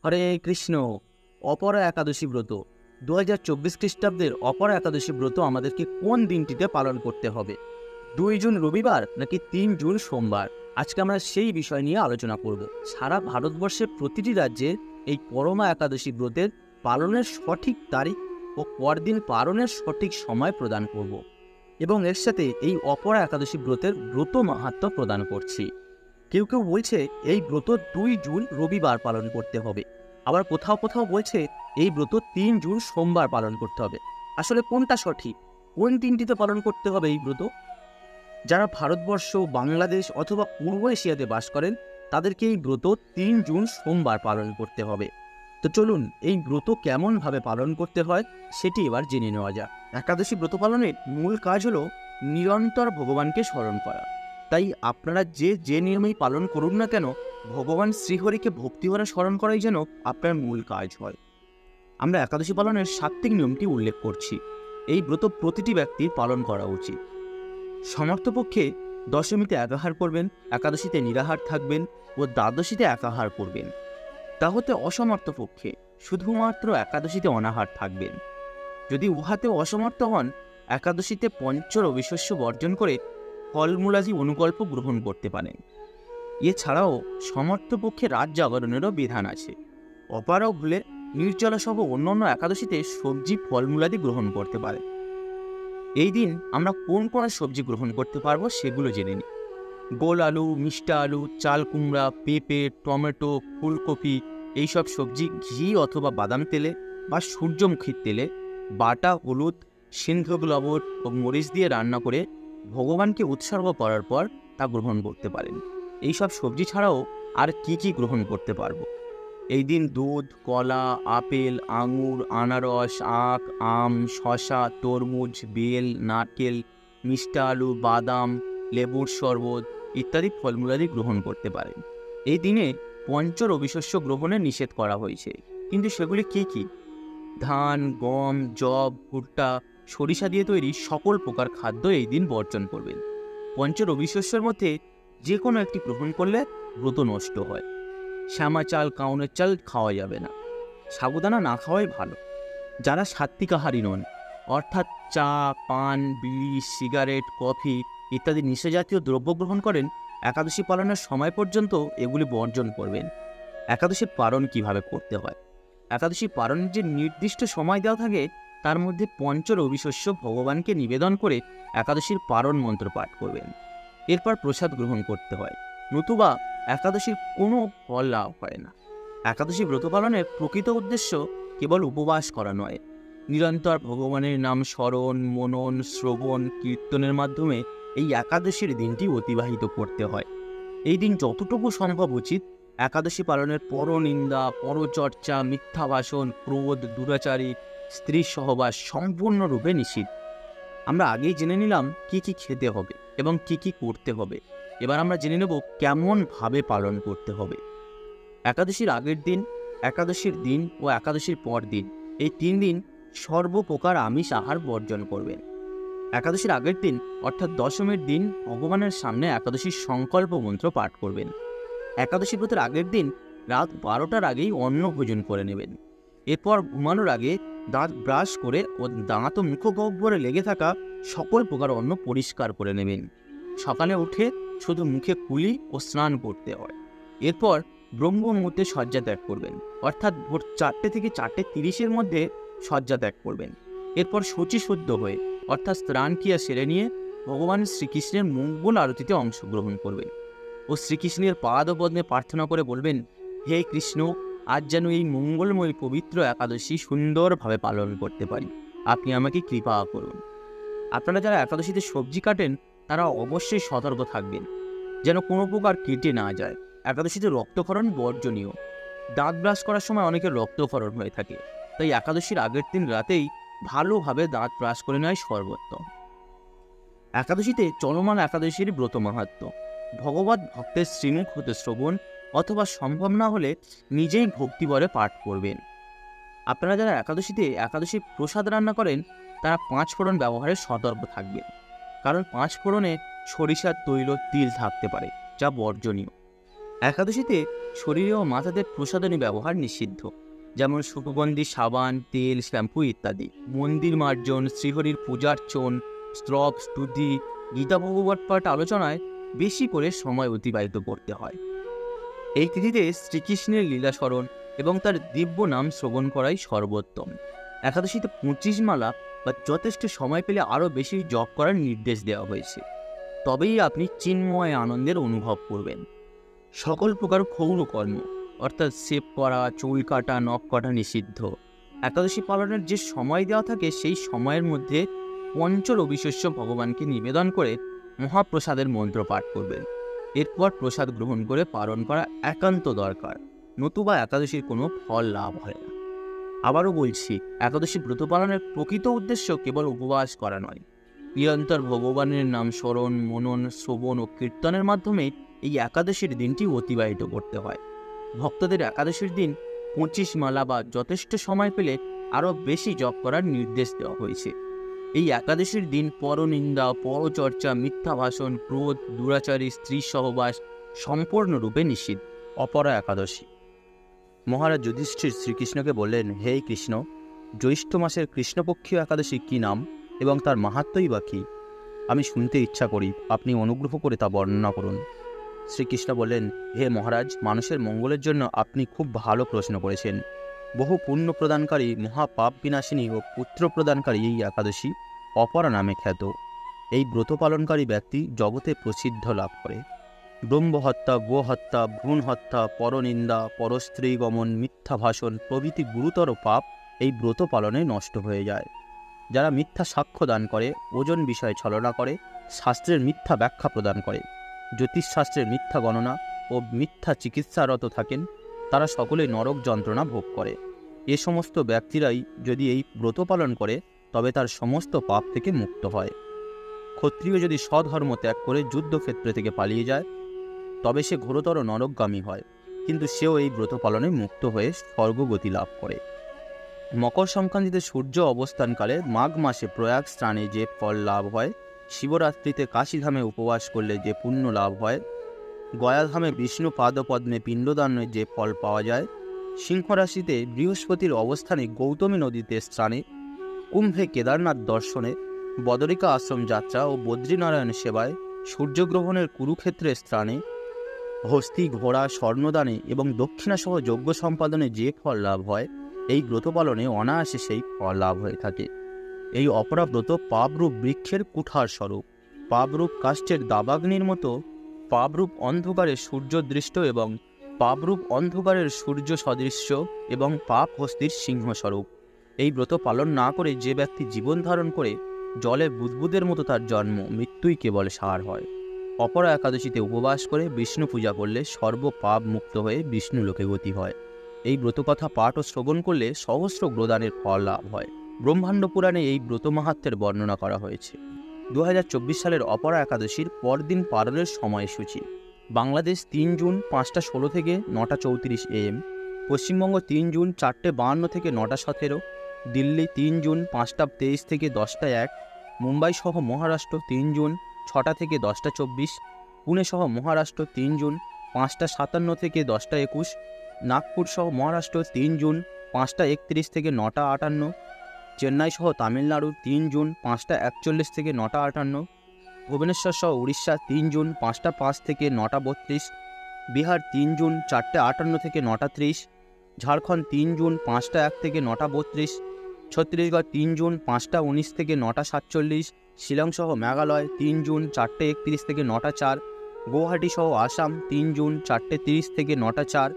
হরে কৃষ্ণ। অপরা একাদশী ব্রত 2024 খ্রিস্টাব্দের অপরা একাদশী ব্রত আমাদেরকে কোন দিনটিতে পালন করতে হবে? 2 জুন রবিবার নাকি 3 জুন সোমবার? আজকে আমরা সেই বিষয় নিয়ে আলোচনা করব। সারা ভারতবর্ষের প্রতিটি রাজ্যে এই পরমা একাদশী ব্রতের পালনের সঠিক তারিখ ও পরদিন পালনের সঠিক সময় প্রদান করব এবং এর সাথে এই অপরা একাদশী ব্রতের ব্রত মাহাত্ম্য প্রদান করছি। কেউ কেউ বলছে এই ব্রত 2 জুন রবিবার পালন করতে হবে, আবার কোথাও কোথাও বলছে এই ব্রত 3 জুন সোমবার পালন করতে হবে। আসলে কোনটা সঠিক? কোন দিনটিতে পালন করতে হবে এই ব্রত? যারা ভারতবর্ষ, বাংলাদেশ অথবা পূর্ব এশিয়াতে বাস করেন তাদেরকে এই ব্রত 3 জুন সোমবার পালন করতে হবে। তো চলুন এই ব্রত কেমনভাবে পালন করতে হয় সেটি এবার জেনে নেওয়া যাক। একাদশী ব্রত পালনের মূল কাজ হলো নিরন্তর ভগবানকে স্মরণ করা। তাই আপনারা যে নিয়মেই পালন করুন না কেন, ভগবান শ্রীহরিকে ভক্তিভরে স্মরণ করাই যেন আপনার মূল কাজ হয়। আমরা একাদশী পালনের সাত্ত্বিক নিয়মটি উল্লেখ করছি। এই ব্রত প্রতিটি ব্যক্তির পালন করা উচিত। সমর্থপক্ষে দশমীতে একাহার করবেন, একাদশীতে নিরাহার থাকবেন ও দ্বাদশীতে একাহার করবেন। তা হতে অসমর্থ পক্ষে শুধুমাত্র একাদশীতে অনাহার থাকবেন। যদি উহাতে অসমর্থ হন, একাদশীতে পঞ্চ রবিশস্য বর্জন করে ফলমূলাদি অনুকল্প গ্রহণ করতে পারেন। এছাড়াও সমর্থপক্ষে রাত জাগরণেরও বিধান আছে। অপারগ হলে নির্জলা সহ অন্যান্য একাদশীতে সবজি ফলমূলাদি গ্রহণ করতে পারে। এই দিন আমরা কোন কোন সবজি গ্রহণ করতে পারবো সেগুলো জেনে নিই। গোল আলু, মিষ্টা আলু, চাল কুমড়া, পেঁপে, টমেটো, ফুলকপি এইসব সবজি ঘি অথবা বাদাম তেলে বা সূর্যমুখীর তেলে বাটা হলুদ, সিন্ধুক লবণ ও মরিচ দিয়ে রান্না করে ভগবানকে উৎসর্গ করার পর তা গ্রহণ করতে পারেন। এইসব সবজি ছাড়াও আর কি গ্রহণ করতে পারবো? এই দিন দুধ, কলা, আপেল, আঙুর, আনারস, আখ, আম, শসা, তরমুজ, বেল, নারকেল, মিষ্টা আলু, বাদাম, লেবুর শরবত ইত্যাদি ফলমূলাদি গ্রহণ করতে পারেন। এই দিনে পঞ্চ রবিশস্য গ্রহণে নিষেধ করা হয়েছে, কিন্তু সেগুলি কি? ধান, গম, যব, ভুট্টা, সরিষা দিয়ে তৈরি সকল প্রকার খাদ্য এই দিন বর্জন করবেন। পঞ্চ রবিশস্যের মধ্যে যে কোনো একটি গ্রহণ করলে ব্রত নষ্ট হয়। শ্যামা চাল, কাউনের চাল খাওয়া যাবে না। সাবুদানা না খাওয়াই ভালো। যারা সাত্ত্বিকাহারী নন, অর্থাৎ চা, পান, বিড়ি, সিগারেট, কফি ইত্যাদি নেশাজাতীয় দ্রব্য গ্রহণ করেন, একাদশী পালনের সময় পর্যন্ত এগুলি বর্জন করবেন। একাদশী পালন কিভাবে করতে হয়? একাদশী পালনের যে নির্দিষ্ট সময় দেওয়া থাকে তার মধ্যে পঞ্চ রবিশস্য ভগবানকে নিবেদন করে একাদশীর পালন মন্ত্র পাঠ করবেন। এরপর প্রসাদ গ্রহণ করতে হয়, নতুবা একাদশীর কোনো ফল লাভ হয় না। একাদশী ব্রত পালনের প্রকৃত উদ্দেশ্য কেবল উপবাস করা নয়, নিরন্তর ভগবানের নাম স্মরণ, মনন, শ্রবণ, কীর্তনের মাধ্যমে এই একাদশীর দিনটি অতিবাহিত করতে হয়। এই দিন যতটুকু সম্ভব উচিত একাদশী পালনের পরনিন্দা, পরচর্চা, মিথ্যা ভাষণ, ক্রোধ, দুরাচারী, স্ত্রী সহবাস সম্পূর্ণরূপে নিষিদ্ধ। আমরা আগেই জেনে নিলাম কি খেতে হবে এবং কি করতে হবে। এবার আমরা জেনে নেব কেমনভাবে পালন করতে হবে। একাদশীর আগের দিন, একাদশীর দিন ও একাদশীর পর দিন, এই 3 দিন সর্বপ্রকার আমিষ আহার বর্জন করবেন। একাদশীর আগের দিন অর্থাৎ দশমীর দিন ভগবানের সামনে একাদশীর সংকল্প মন্ত্র পাঠ করবেন। একাদশী ব্রতের আগের দিন রাত 12টার আগেই অন্ন ভোজন করে নেবেন। এরপর ঘুমানোর আগে দাঁত ব্রাশ করে ও দাঁত ও মুখগহ্বরে লেগে থাকা সকল প্রকার অন্ন পরিষ্কার করে নেবেন। সকালে উঠে শুধু মুখে কুলি ও স্নান করতে হয়। এরপর ব্রহ্ম মুহূর্তে শয্যা ত্যাগ করবেন, অর্থাৎ ভোর 4টে থেকে 4:30-এর মধ্যে শয্যা ত্যাগ করবেন। এরপর শুচিশুদ্ধ হয়ে অর্থাৎ স্নান ক্রিয়া সেরে নিয়ে ভগবান শ্রীকৃষ্ণের মঙ্গল আরতিতে অংশগ্রহণ করবেন ও শ্রীকৃষ্ণের পাদপদ্মে প্রার্থনা করে বলবেন, হে কৃষ্ণ, আজ যেন এই মঙ্গলময় পবিত্র একাদশী সুন্দরভাবে পালন করতে পারি, আপনি আমাকে কৃপা করুন। আপনারা যারা একাদশীতে সবজি কাটেন তারা অবশ্যই সতর্ক থাকবেন যেন কোনো প্রকার কেটে না যায়। একাদশীতে রক্তক্ষরণ বর্জনীয়। দাঁত ব্রাশ করার সময় অনেকের রক্তক্ষরণ হয়ে থাকে, তাই একাদশীর আগের দিন রাতেই ভালোভাবে দাঁত ব্রাশ করে নেওয়াই সর্বোত্তম। একাদশীতে চলমান একাদশীর ব্রত মাহাত্ম্য। ভগবত ভক্তের শ্রীমুখ হতে শ্রবণ অথবা সম্ভব না হলে নিজেই ভক্তিবরে পাঠ করবেন। আপনারা যারা একাদশীতে একাদশীর প্রসাদ রান্না করেন তারা 5 ফোড়ন ব্যবহারে সতর্ক থাকবেন, কারণ 5 ফোড়নে সরিষার তৈল, তিল থাকতে পারে, যা বর্জনীয়। একাদশীতে শরীরে ও মাথাতে প্রসাধনী ব্যবহার নিষিদ্ধ, যেমন সুগন্ধি সাবান, তেল, শ্যাম্পু ইত্যাদি। মন্দির মার্জন, শ্রীহরির পূজার্চন, স্তব, স্তুতি, গীতা ভগবত পাঠ আলোচনায় বেশি করে সময় অতিবাহিত করতে হয়। এই তিথিতে শ্রীকৃষ্ণের লীলা স্মরণ এবং তার দিব্য নাম শ্রবণ করাই সর্বোত্তম। একাদশীতে 25 মালা বা যথেষ্ট সময় পেলে আরও বেশি জপ করার নির্দেশ দেওয়া হয়েছে, তবেই আপনি চিন্ময় আনন্দের অনুভব করবেন। সকল প্রকার ক্ষৌর কর্ম অর্থাৎ শেভ করা, চুল কাটা, নখ কাটা নিষিদ্ধ। একাদশী পালনের যে সময় দেওয়া থাকে সেই সময়ের মধ্যে পঞ্চরবিশস্য ভগবানকে নিবেদন করে মহাপ্রসাদের মন্ত্র পাঠ করবেন। এরপর প্রসাদ গ্রহণ করে পালন করা একান্ত দরকার, নতুবা একাদশীর কোনো ফল লাভ হয় না। আবারও বলছি, একাদশী ব্রত পালনের প্রকৃত উদ্দেশ্য কেবল উপবাস করা নয়, নিরন্তর ভগবানের নাম স্মরণ, মনন, শ্রবণ ও কীর্তনের মাধ্যমে এই একাদশীর দিনটি অতিবাহিত করতে হয়। ভক্তদের একাদশীর দিন 25 মালা বা যথেষ্ট সময় পেলে আরও বেশি জপ করার নির্দেশ দেওয়া হয়েছে। এই একাদশীর দিন পরনিন্দা, পরচর্চা, মিথ্যা ভাষণ, ক্রোধ, দুরাচারী, স্ত্রী সহবাস সম্পূর্ণরূপে নিষিদ্ধ। অপরা একাদশী। মহারাজ যুধিষ্ঠির শ্রীকৃষ্ণকে বললেন, হে কৃষ্ণ, জ্যৈষ্ঠ মাসের কৃষ্ণপক্ষীয় একাদশী কী নাম এবং তার মাহাত্ম্যই বা কী? আমি শুনতে ইচ্ছা করি, আপনি অনুগ্রহ করে তা বর্ণনা করুন। শ্রীকৃষ্ণ বললেন, হে মহারাজ, মানুষের মঙ্গলের জন্য আপনি খুব ভালো প্রশ্ন করেছেন। বহু পুণ্য প্রদানকারী, মহাপাপ বিনাশিনী ও পুত্র প্রদানকারী এই একাদশী অপরা নামে খ্যাত। এই ব্রত পালনকারী ব্যক্তি জগতে প্রসিদ্ধ লাভ করে। ব্রহ্মহত্যা, গোহত্যা, ভ্রূণ হত্যা, পরনিন্দা, পরস্ত্রী গমন, মিথ্যা ভাষণ প্রভৃতি গুরুতর পাপ এই ব্রত পালনে নষ্ট হয়ে যায়। যারা মিথ্যা সাক্ষ্য দান করে, ওজন বিষয়ে ছলনা করে, শাস্ত্রের মিথ্যা ব্যাখ্যা প্রদান করে, জ্যোতিষশাস্ত্রের মিথ্যা গণনা ও মিথ্যা চিকিৎসারত থাকেন, তারা সকলেই নরক যন্ত্রণা ভোগ করে। এ সমস্ত ব্যক্তিরাই যদি এই ব্রত পালন করে তবে তার সমস্ত পাপ থেকে মুক্ত হয়। ক্ষত্রিয় যদি স্বধর্ম ত্যাগ করে যুদ্ধক্ষেত্র থেকে পালিয়ে যায় তবে সে ঘোরতর নরকগামী হয়, কিন্তু সেও এই ব্রত পালনে মুক্ত হয়ে স্বর্গগতি লাভ করে। মকর সংক্রান্তিতে সূর্য অবস্থানকালে মাঘ মাসে প্রয়াগ স্নানে যে ফল লাভ হয়, শিবরাত্রিতে কাশীধামে উপবাস করলে যে পুণ্য লাভ হয়, গয়াধামে বিষ্ণু পাদপদ্মে পিণ্ডদানে যে ফল পাওয়া যায়, সিংহরাশিতে বৃহস্পতির অবস্থানে গৌতমী নদীতে স্নানে, কুম্ভে কেদারনাথ দর্শনে, বদরিকা আশ্রম যাত্রা ও বদ্রীনারায়ণ সেবায়, সূর্যগ্রহণের কুরুক্ষেত্রে স্নানে, হস্তি, ঘোড়া, স্বর্ণদানে এবং দক্ষিণাসহ যজ্ঞ সম্পাদনে যে ফল লাভ হয়, এই ব্রত পালনে অনায়াসে সেই ফল লাভ হয়ে থাকে। এই অপরা ব্রত পাপরূপ বৃক্ষের কুঠার স্বরূপ, পাপরূপ কাষ্ঠের দাবাগ্নির মতো, পাপরূপ অন্ধকারে সূর্যদৃষ্ট এবং পাপরূপ অন্ধকারের সূর্য সদৃশ্য এবং পাপ হস্তির সিংহস্বরূপ। এই ব্রত পালন না করে যে ব্যক্তি জীবন ধারণ করে, জলে বুদবুদের মতো তার জন্ম, মৃত্যুই কেবল সার হয়। অপরা একাদশীতে উপবাস করে বিষ্ণু পূজা করলে সর্ব পাপ মুক্ত হয়ে বিষ্ণু লোকে গতি হয়। এই ব্রতকথা পাঠ ও শ্রবণ করলে সহস্র গ্রদানের ফল লাভ হয়। ব্রহ্মাণ্ড পুরাণে এই ব্রত মাহাত্ম্যের বর্ণনা করা হয়েছে। 2024 সালের অপরা একাদশীর পরদিন পালনের সময়সূচি: বাংলাদেশ 3 জুন 5টা 16 থেকে 9টা 34 AM, পশ্চিমবঙ্গ 3 জুন 4টে 52 থেকে 9টা 17, দিল্লি 3 জুন 5টা 23 থেকে 10টা 1, মুম্বাই সহ মহারাষ্ট্র 3 জুন 6টা থেকে 10টা 24, পুনে সহ মহারাষ্ট্র 3 জুন 5টা 57 থেকে 10টা 21, নাগপুর সহ মহারাষ্ট্র 3 জুন 5টা 31 থেকে 9টা 58, চেন্নাই সহ তামিলনাড়ু 3 জুন 5টা 41 থেকে 9টা 58, ভুবনেশ্বর সহ উড়িষ্যা 3 জুন 5টা 5 থেকে 9টা 32, বিহার 3 জুন 4টে 58 থেকে 9টা 30, ঝাড়খণ্ড 3 জুন 5টা 1 থেকে 9টা 32, ছত্তিশগড় 3 জুন 5টা 19 থেকে 9টা 47, শিলং সহ মেঘালয় 3 জুন 4টে 31 থেকে 9টা 4, গুয়াহাটি সহ আসাম 3 জুন 4টে 30 থেকে 9টা 4,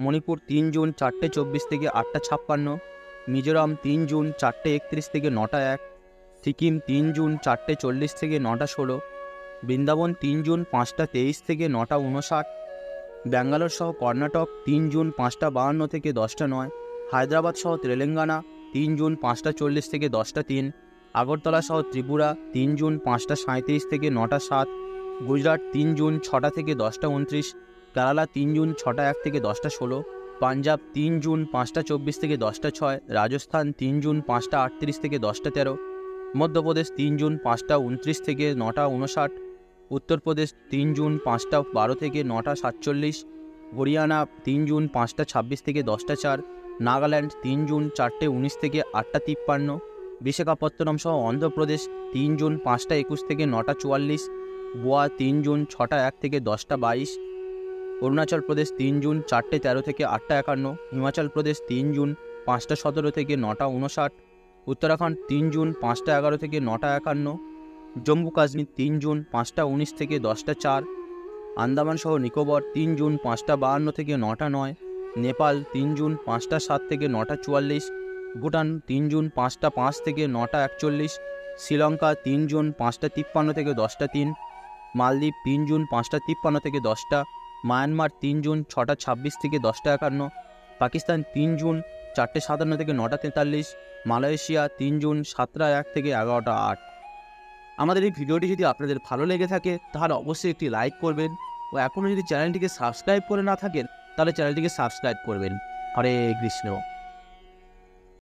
মণিপুর 3 জুন 4টে 24 থেকে 8টা 56, মিজোরাম 3 জুন 4টে 31 থেকে 9টা 1, সিকিম 3 জুন 4টে 40 থেকে 9টা 16, বৃন্দাবন 3 জুন 5টা 23 থেকে 9টা 59, ব্যাঙ্গালোর সহ কর্ণাটক 3 জুন 5টা 52 থেকে 10টা 9, হায়দ্রাবাদ সহ তেলেঙ্গানা 3 জুন 5টা 40 থেকে 10টা 3, আগরতলা সহ ত্রিপুরা 3 জুন 5টা 37 থেকে 9টা 7, গুজরাট 3 জুন 6টা থেকে 10টা 29, কেরালা 3 জুন 6টা 1 থেকে 10টা 16, পাঞ্জাব 3 জুন 5টা 24 থেকে 10টা 6, রাজস্থান 3 জুন 5টা 38 থেকে 10টা 13, মধ্যপ্রদেশ 3 জুন 5টা 29 থেকে 9টা 59, উত্তরপ্রদেশ 3 জুন 5টা 12 থেকে 9টা 47, হরিয়ানা 3 জুন 5টা 26 থেকে 10টা 4, নাগাল্যান্ড 3 জুন 4টে 19 থেকে 8টা 53, বিশাখাপত্তনম সহ অন্ধ্রপ্রদেশ 3 জুন 5টা 21 থেকে 9টা 44, গোয়া 3 জুন 6টা 1 থেকে 10টা 22, অরুণাচল প্রদেশ 3 জুন 4টে 13 থেকে 8টা 51, হিমাচল প্রদেশ 3 জুন 5টা 17 থেকে 9টা 59, উত্তরাখণ্ড 3 জুন 5টা 11 থেকে 9টা 51, জম্মু কাশ্মীর 3 জুন 5টা 19 থেকে 10টা 4, আন্দামান সহ নিকোবর 3 জুন 5টা 52 থেকে 9টা 9, নেপাল 3 জুন 5টা 7 থেকে 9টা 44, ভুটান 3 জুন 5টা 5 থেকে 9টা 41, শ্রীলঙ্কা 3 জুন 5টা 53 থেকে 10টা 3, মালদ্বীপ 3 জুন 5টা 53 থেকে 10টা, মায়ানমার 3 জুন 6টা 26 থেকে 10টা 51, পাকিস্তান 3 জুন 4টে 57 থেকে 9টা 43, মালয়েশিয়া 3 জুন 7টা 1 থেকে 11টা 8। আমাদের এই ভিডিওটি যদি আপনাদের ভালো লেগে থাকে তাহলে অবশ্যই একটি লাইক করবেন, ও এখনও যদি চ্যানেলটিকে সাবস্ক্রাইব করে না থাকেন তাহলে চ্যানেলটিকে সাবস্ক্রাইব করবেন। হরে কৃষ্ণ।